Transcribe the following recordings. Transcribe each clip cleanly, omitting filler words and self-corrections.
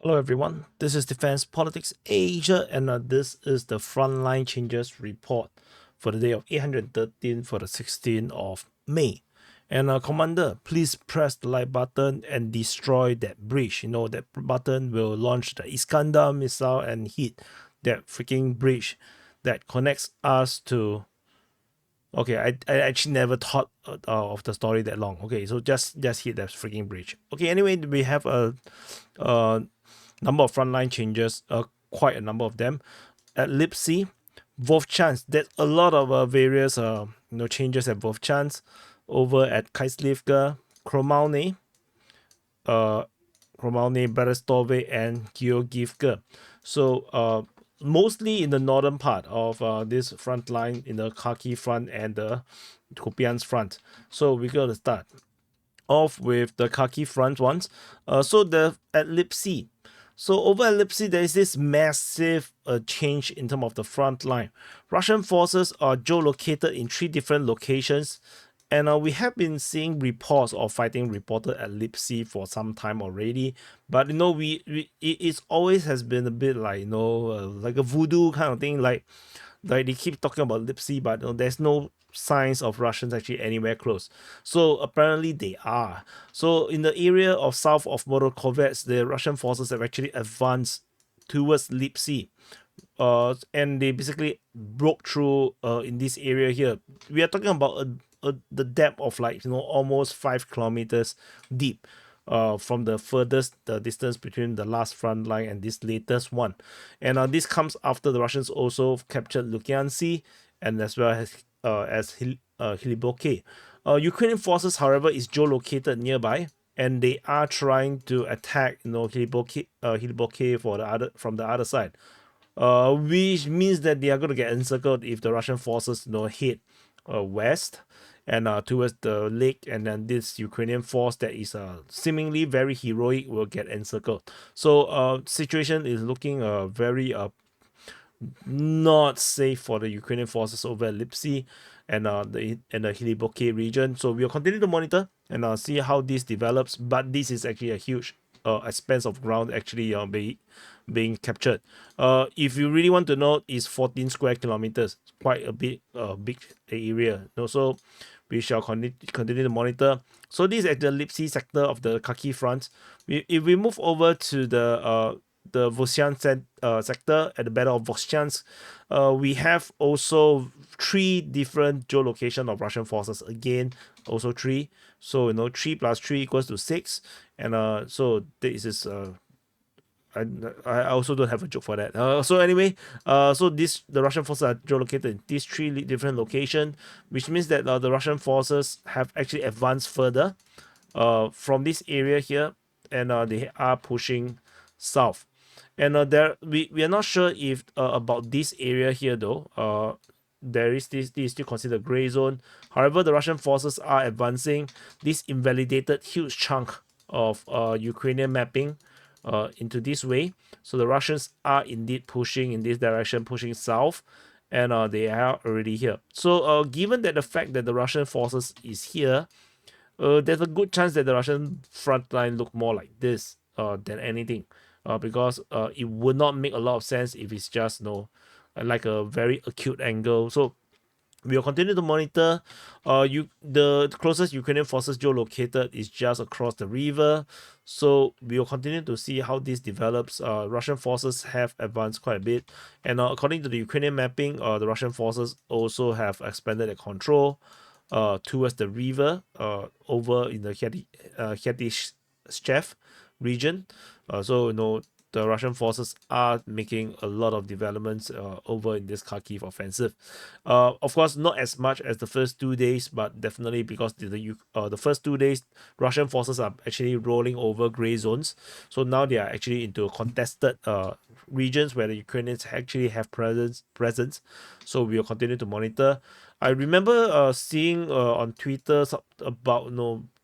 Hello everyone, this is Defense Politics Asia and this is the Frontline Changes report for the day of 813 for the 16th of May. And Commander, please press the like button and destroy that bridge. You know, that button will launch the Iskander missile and hit that freaking bridge that connects us to. Okay, I actually never thought of the story that long. Okay, so just hit that freaking bridge. Okay, anyway, we have a number of frontline changes, quite a number of them. At Lyptsi, Vovchansk, there's a lot of various changes at Vovchansk. Over at Heorhiivka, Krokhmalne, uh, Berestove, and Heorhiivka. So mostly in the northern part of this front line, in the Kharkiv front and the Kupyansk front. So we're going to start off with the Kharkiv front ones. So the at Lyptsi. So over at Lipsy, there is this massive change in terms of the front line. Russian forces are geolocated in 3 different locations, and we have been seeing reports of fighting reported at Lipsy for some time already. But you know, it always has been a bit like like a voodoo kind of thing. Like they keep talking about Lipsy, but there's no signs of Russians actually anywhere close. So apparently they are. So in the area of south of Morokovets, the Russian forces have actually advanced towards Lipsy. And they basically broke through in this area here. We are talking about the depth of almost 5 kilometers deep. From the furthest the distance between the last front line and this latest one, and this comes after the Russians also captured Lukyansk and as well as Heorhiivka. Ukrainian forces, however, is geolocated nearby, and they are trying to attack Heorhiivka from the other side, which means that they are going to get encircled if the Russian forces head west and towards the lake, and then this Ukrainian force that is seemingly very heroic will get encircled. So situation is looking very not safe for the Ukrainian forces over at Lipsy and the Heorhiivka region. So we'll continue to monitor and see how this develops. But this is actually a huge expanse of ground actually being captured. If you really want to know, it's 14 square kilometers, quite a big area. So we shall continue to monitor. So this is at the Lipsy sector of the Kharkiv front. If we move over to the Vovchansk sector at the Battle of Vovchansk, we have also 3 different geolocation of Russian forces. Again, also 3. So 3 plus 3 equals to 6, and so this is I also don't have a joke for that. So anyway, so the Russian forces are geolocated in these 3 different locations, which means that the Russian forces have actually advanced further from this area here, and they are pushing south. And we are not sure if about this area here though. There is this is still considered gray zone. However, the Russian forces are advancing. This invalidated huge chunk of Ukrainian mapping into this way. So the Russians are indeed pushing in this direction, pushing south, and they are already here. So given that the fact that the Russian forces is here, there's a good chance that the Russian front line look more like this than anything, because it would not make a lot of sense if it's just like a very acute angle. So we will continue to monitor. The closest Ukrainian forces geolocated is just across the river. So we will continue to see how this develops. Russian forces have advanced quite a bit, and according to the Ukrainian mapping, the Russian forces also have expanded their control towards the river over in the Heorhiivka region. So the Russian forces are making a lot of developments over in this Kharkiv offensive. Of course, not as much as the first 2 days, but definitely because the first 2 days, Russian forces are actually rolling over gray zones. So now they are actually into contested regions where the Ukrainians actually have presence. So we will continue to monitor. I remember seeing on Twitter about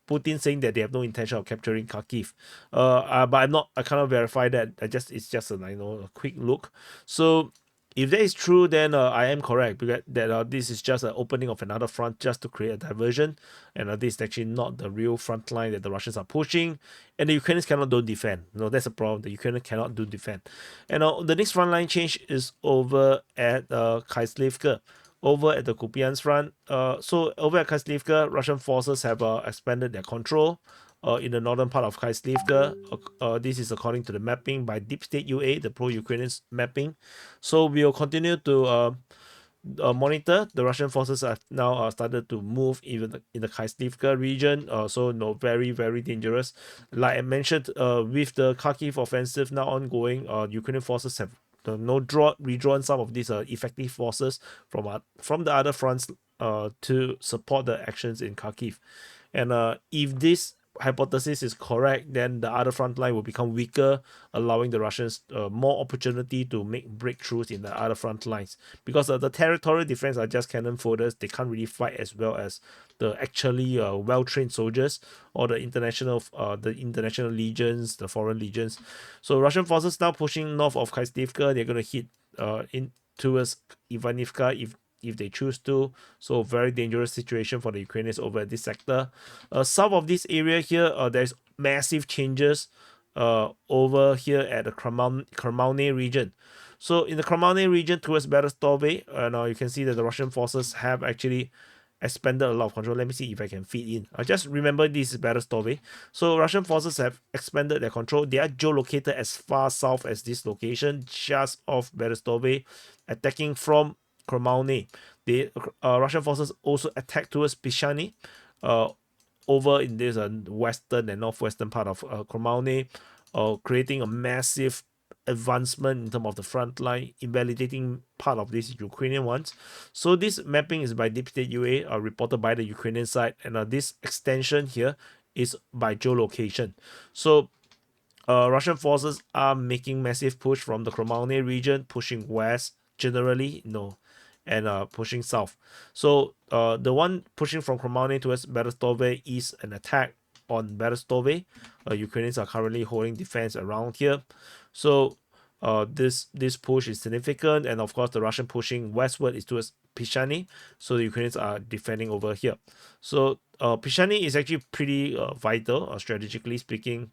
Putin saying that they have no intention of capturing Kharkiv. But I cannot verify that. It's just a quick look. So if that is true, then I am correct, because that this is just an opening of another front just to create a diversion, and this is actually not the real front line that the Russians are pushing, and the Ukrainians cannot do defend. That's a problem. The Ukrainians cannot do defend. And the next front line change is over at Kharkiv, over at the Kupyansk front. So over at Kharkiv, Russian forces have expanded their control in the northern part of Kharkiv. This is according to the mapping by Deep State UA, the pro-Ukrainian mapping. So we will continue to monitor. The Russian forces have now started to move even in the Kharkiv region. So no, very, very dangerous. Like I mentioned, with the Kharkiv offensive now ongoing, Ukrainian forces have redrawn some of these effective forces from the other fronts to support the actions in Kharkiv. And if this hypothesis is correct, then the other front line will become weaker, allowing the Russians more opportunity to make breakthroughs in the other front lines. Because the territorial defense are just cannon folders, they can't really fight as well as the actually well-trained soldiers or the international legions, the foreign legions. So Russian forces now pushing north of Kharkiv, they're going to hit in towards Ivanivka if they choose to. So very dangerous situation for the Ukrainians over this sector. South of this area here, there's massive changes over here at the Krokhmalne region. So in the Krokhmalne region towards Berestove, now you can see that the Russian forces have actually expanded a lot of control. Let me see if I can feed in. Just remember this is Berestove. So Russian forces have expanded their control. They are geolocated as far south as this location, just off Berestove, attacking from Krokhmalne. The Russian forces also attacked towards Pishani, over in this western and northwestern part of Krokhmalne, creating a massive advancement in terms of the front line, invalidating part of these Ukrainian ones. So this mapping is by Deep State UA, reported by the Ukrainian side, and this extension here is by geolocation. So Russian forces are making massive push from the Krokhmalne region, pushing west generally, and pushing south. So the one pushing from Krokhmalne towards Berestove is an attack on Berestove. Ukrainians are currently holding defense around here. So this push is significant, and of course the Russian pushing westward is towards Pishani. So the Ukrainians are defending over here. So Pishani is actually pretty vital, strategically speaking.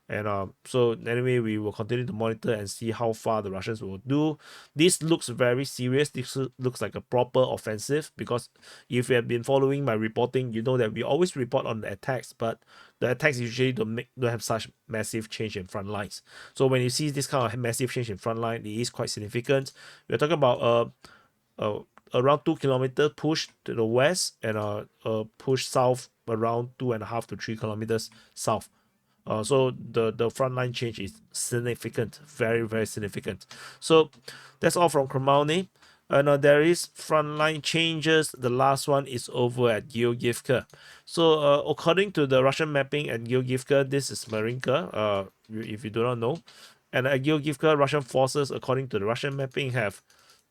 And so anyway, we will continue to monitor and see how far the Russians will do. This looks very serious. This looks like a proper offensive, because if you have been following my reporting, you know that we always report on the attacks, but the attacks usually don't have such massive change in front lines. So when you see this kind of massive change in front line, it is quite significant. We're talking about around 2 kilometers push to the west, and push south around 2.5 to 3 kilometers south. So the front line change is significant, very, very significant. So that's all from Krokhmalne. And there is frontline changes. The last one is over at Heorhiivka. So according to the Russian mapping at Heorhiivka, this is Marinka, if you do not know. And at Heorhiivka, Russian forces, according to the Russian mapping, have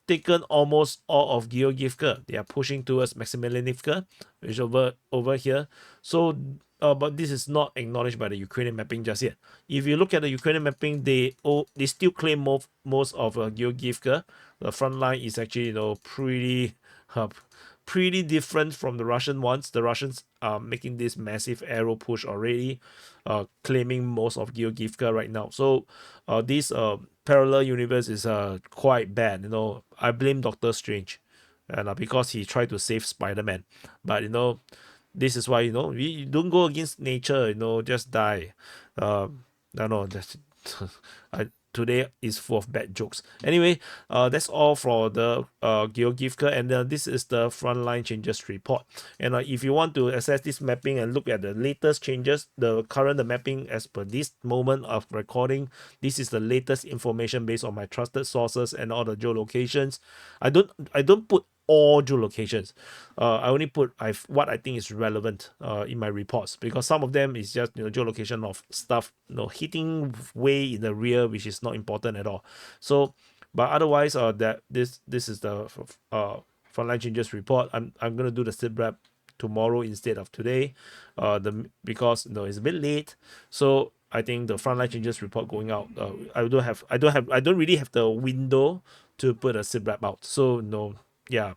taken almost all of Heorhiivka. They are pushing towards Maximilianivka, which is over here. So but this is not acknowledged by the Ukrainian mapping just yet. If you look at the Ukrainian mapping, they still claim most of Heorhiivka. The front line is actually pretty different from the Russian ones. The Russians are making this massive arrow push already, claiming most of Heorhiivka right now. So this parallel universe is quite bad. I blame Doctor Strange, and because he tried to save Spider-Man, but this is why we don't go against nature. Just die. No, that's today is full of bad jokes. Anyway, that's all for the Heorhiivka, and this is the frontline changes report. And if you want to access this mapping and look at the latest changes, the mapping as per this moment of recording, this is the latest information based on my trusted sources and all the geolocations. I don't put all geolocations. I only put what I think is relevant in my reports, because some of them is just geolocation of stuff hitting way in the rear, which is not important at all. So but otherwise that this is the frontline changes report. I'm gonna do the sit rep tomorrow instead of today, because it's a bit late. So I think the frontline changes report going out, I don't really have the window to put a zip wrap out. So yeah,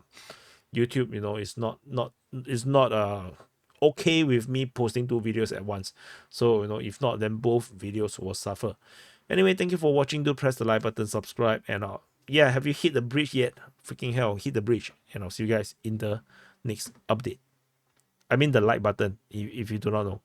YouTube, is not okay with me posting 2 videos at once. So if not, then both videos will suffer. Anyway, thank you for watching. Do press the like button, subscribe, and yeah, have you hit the bridge yet? Freaking hell, hit the bridge, and I'll see you guys in the next update. I mean the like button if you do not know.